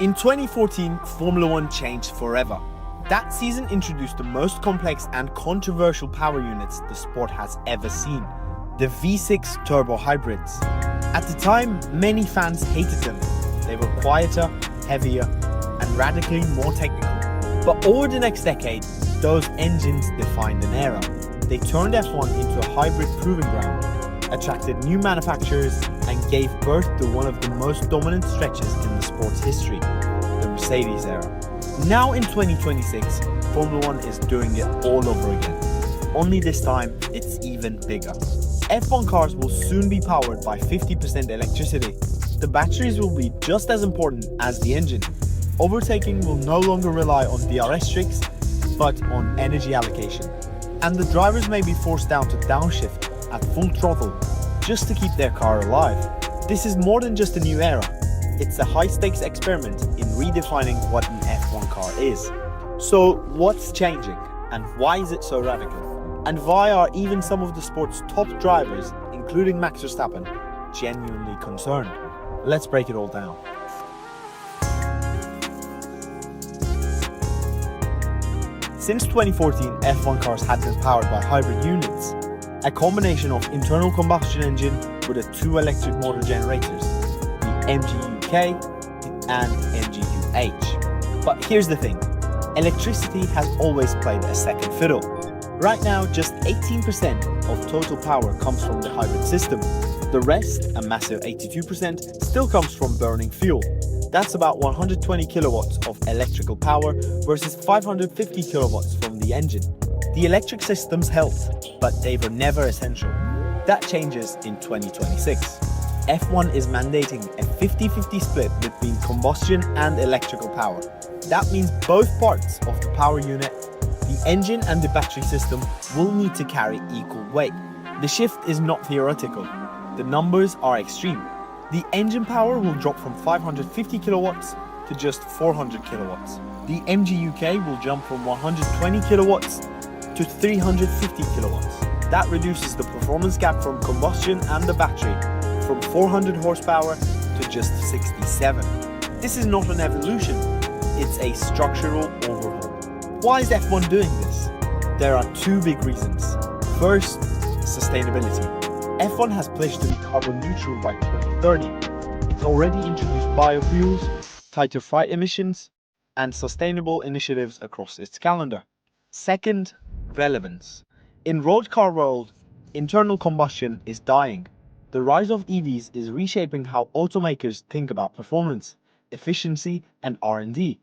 In 2014, Formula One changed forever. That season introduced the most complex and controversial power units the sport has ever seen, the V6 turbo hybrids. At the time, many fans hated them. They were quieter, heavier, and radically more technical. But over the next decade, those engines defined an era. They turned F1 into a hybrid proving ground, attracted new manufacturers, and gave birth to one of the most dominant stretches in the sport's history, the Mercedes era. Now in 2026, Formula One is doing it all over again. Only this time, it's even bigger. F1 cars will soon be powered by 50% electricity. The batteries will be just as important as the engine. Overtaking will no longer rely on DRS tricks, but on energy allocation. And the drivers may be forced down to downshift at full throttle just to keep their car alive. This is more than just a new era. It's a high-stakes experiment in redefining what an F1 car is. So what's changing, and why is it so radical? And why are even some of the sport's top drivers, including Max Verstappen, genuinely concerned? Let's break it all down. Since 2014, F1 cars had been powered by hybrid units, a combination of internal combustion engine with the two electric motor generators, the MGU-K and MGU-H. But here's the thing, electricity has always played a second fiddle. Right now, just 18% of total power comes from the hybrid system. The rest, a massive 82%, still comes from burning fuel. That's about 120 kilowatts of electrical power versus 550 kilowatts from the engine. The electric systems helped, but they were never essential. That changes in 2026. F1 is mandating a 50-50 split between combustion and electrical power. That means both parts of the power unit, the engine and the battery system, will need to carry equal weight. The shift is not theoretical. The numbers are extreme. The engine power will drop from 550 kilowatts to just 400 kilowatts. The MGU-K will jump from 120 kilowatts to 350 kilowatts. That reduces the performance gap from combustion and the battery from 400 horsepower to just 67. This is not an evolution, it's a structural overhaul. Why is F1 doing this? There are two big reasons. First, sustainability. F1 has pledged to be carbon neutral by 2030. It's already introduced biofuels, tighter freight emissions, and sustainable initiatives across its calendar. Second, relevance. In road car world, internal combustion is dying. The rise of EVs is reshaping how automakers think about performance, efficiency, and R&D.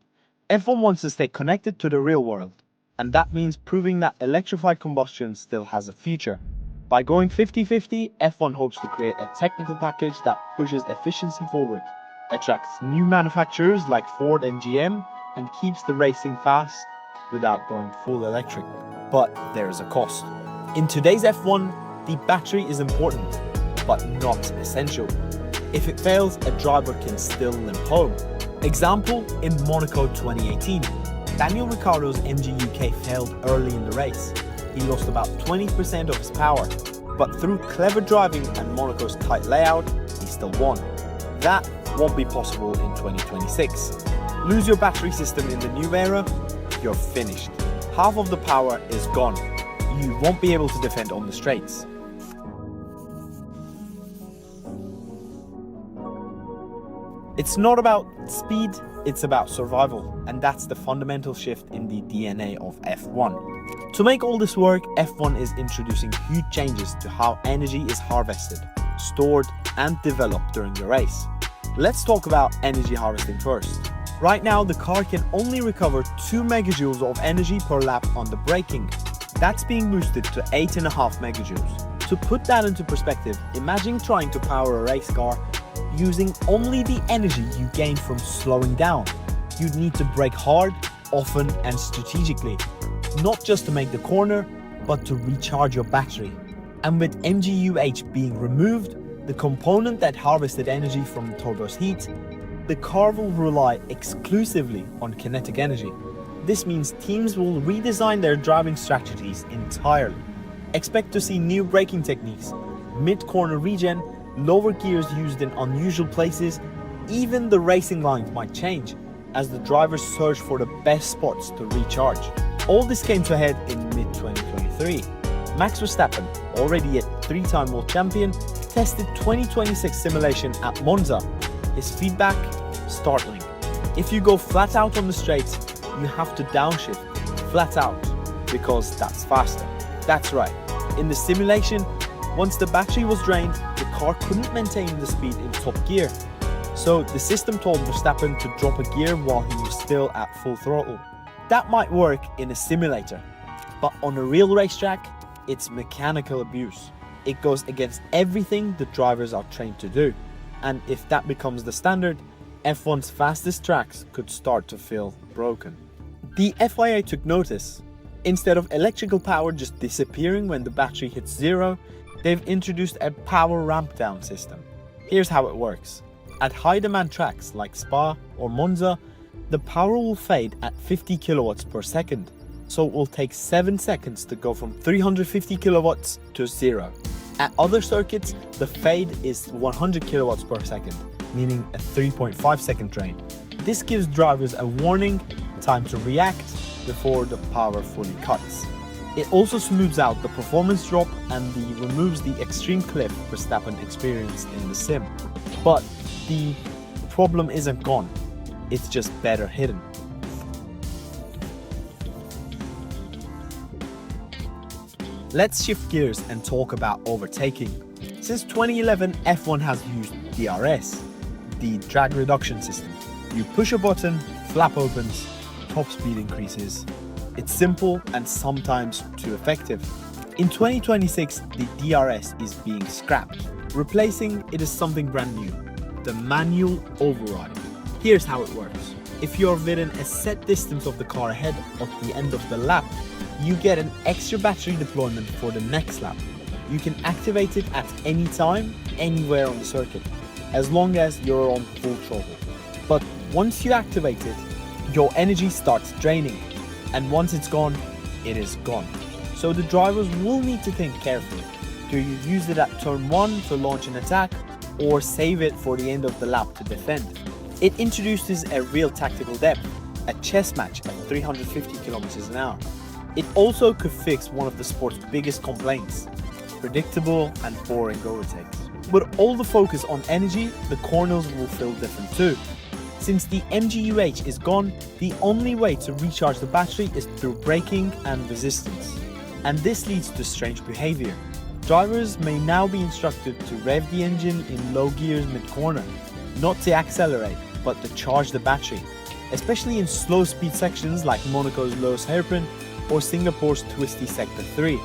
F1 wants to stay connected to the real world, and that means proving that electrified combustion still has a future. By going 50-50, F1 hopes to create a technical package that pushes efficiency forward, attracts new manufacturers like Ford and GM, and keeps the racing fast without going full electric. But there is a cost. In today's F1, the battery is important, but not essential. If it fails, a driver can still limp home. Example, in Monaco 2018, Daniel Ricciardo's MGU-K failed early in the race. He lost about 20% of his power, but through clever driving and Monaco's tight layout, he still won. That won't be possible in 2026. Lose your battery system in the new era, you're finished. Half of the power is gone. You won't be able to defend on the straights. It's not about speed, it's about survival, and that's the fundamental shift in the DNA of F1. To make all this work, F1 is introducing huge changes to how energy is harvested, stored, and developed during the race. Let's talk about energy harvesting first. Right now, the car can only recover 2 megajoules of energy per lap on the braking. That's being boosted to 8.5 megajoules. To put that into perspective, imagine trying to power a race car using only the energy you gain from slowing down. You'd need to brake hard, often, and strategically, not just to make the corner, but to recharge your battery. And with MGU-H being removed, the component that harvested energy from the turbo's heat, the car will rely exclusively on kinetic energy. This means teams will redesign their driving strategies entirely. Expect to see new braking techniques, mid-corner regen, lower gears used in unusual places, even the racing lines might change. as the drivers searched for the best spots to recharge. All this came to a head in mid-2023. Max Verstappen, already a 3-time world champion, tested 2026 simulation at Monza. His feedback? Startling. If you go flat out on the straights, you have to downshift flat out because that's faster. That's right. In the simulation, once the battery was drained, the car couldn't maintain the speed in top gear. So the system told Verstappen to drop a gear while he was still at full throttle. That might work in a simulator, but on a real racetrack, it's mechanical abuse. It goes against everything the drivers are trained to do. And if that becomes the standard, F1's fastest tracks could start to feel broken. The FIA took notice. Instead of electrical power just disappearing when the battery hits zero, they've introduced a power ramp down system. Here's how it works. At high demand tracks like Spa or Monza, the power will fade at 50 kilowatts per second. So it will take 7 seconds to go from 350 kilowatts to zero. At other circuits, the fade is 100 kilowatts per second, meaning a 3.5 second drain. This gives drivers a warning, time to react before the power fully cuts. It also smooths out the performance drop and removes the extreme cliff Verstappen experienced in the sim. But the problem isn't gone, it's just better hidden. Let's shift gears and talk about overtaking. Since 2011, F1 has used DRS, the drag reduction system. You push a button, flap opens, top speed increases. It's simple and sometimes too effective. In 2026, the DRS is being scrapped. Replacing it is something brand new, the manual override. Here's how it works. If you're within a set distance of the car ahead at the end of the lap, you get an extra battery deployment for the next lap. You can activate it at any time, anywhere on the circuit, as long as you're on full throttle. But once you activate it, your energy starts draining, and once it's gone, it is gone. So the drivers will need to think carefully. Do you use it at turn 1 to launch an attack, or save it for the end of the lap to defend? It introduces a real tactical depth, a chess match at 350 kilometers an hour. It also could fix one of the sport's biggest complaints, predictable and boring overtakes. With all the focus on energy, the corners will feel different too. Since the MGUH is gone, the only way to recharge the battery is through braking and resistance. And this leads to strange behavior. Drivers may now be instructed to rev the engine in low gears mid-corner, not to accelerate, but to charge the battery, especially in slow speed sections like Monaco's lowest hairpin or Singapore's twisty Sector 3.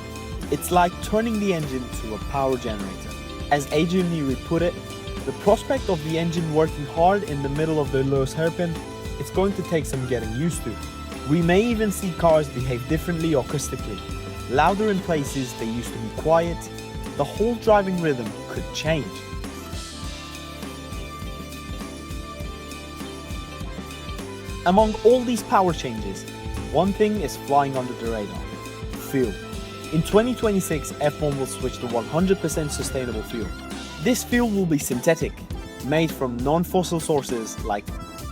It's like turning the engine to a power generator. As Adrian Newey put it, the prospect of the engine working hard in the middle of the lowest hairpin, it's going to take some getting used to. We may even see cars behave differently acoustically, louder in places they used to be quiet. The whole driving rhythm could change. Among all these power changes, one thing is flying under the radar: fuel. In 2026, F1 will switch to 100% sustainable fuel. This fuel will be synthetic, made from non-fossil sources like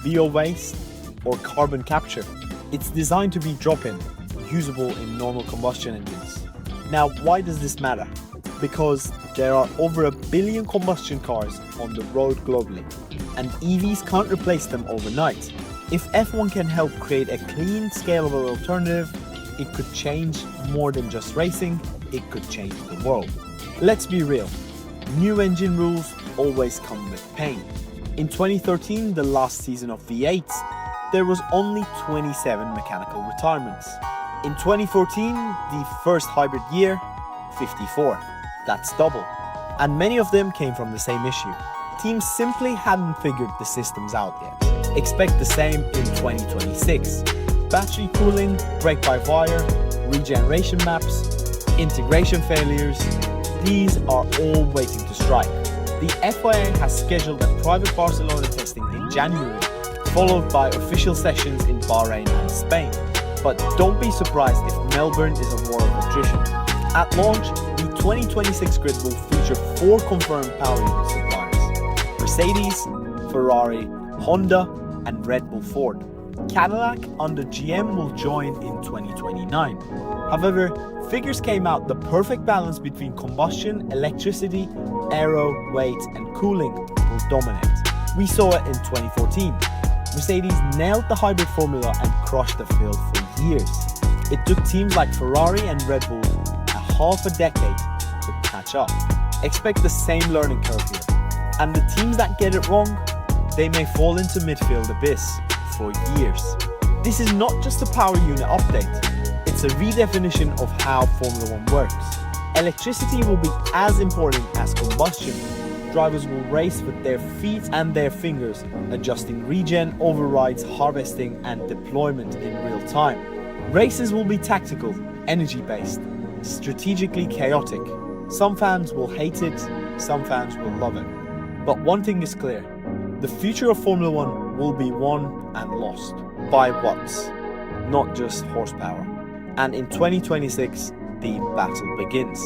bio-waste or carbon capture. It's designed to be drop-in, usable in normal combustion engines. Now, why does this matter? Because there are over 1 billion combustion cars on the road globally, and EVs can't replace them overnight. If F1 can help create a clean, scalable alternative, it could change more than just racing, it could change the world. Let's be real, new engine rules always come with pain. In 2013, the last season of V8s, there was only 27 mechanical retirements. In 2014, the first hybrid year, 54. That's double. And many of them came from the same issue. Teams simply hadn't figured the systems out yet. Expect the same in 2026. Battery cooling, brake-by-wire, regeneration maps, integration failures, these are all waiting to strike. The FIA has scheduled a private Barcelona testing in January, followed by official sessions in Bahrain and Spain. But don't be surprised if Melbourne is a war of attrition. At launch, the 2026 grid will feature 4 confirmed power unit suppliers: Mercedes, Ferrari, Honda, and Red Bull Ford. Cadillac under GM will join in 2029. However, figures came out the perfect balance between combustion, electricity, aero, weight, and cooling will dominate. We saw it in 2014. Mercedes nailed the hybrid formula and crushed the field for years. It took teams like Ferrari and Red Bull a half a decade to catch up. Expect the same learning curve here. And the teams that get it wrong, they may fall into midfield abyss for years. This is not just a power unit update, it's a redefinition of how Formula One works. Electricity will be as important as combustion. Drivers will race with their feet and their fingers, adjusting regen, overrides, harvesting, and deployment in real time. Races will be tactical, energy-based, strategically chaotic. Some fans will hate it, some fans will love it. But one thing is clear, the future of Formula One will be won and lost by watts, not just horsepower. And in 2026, the battle begins.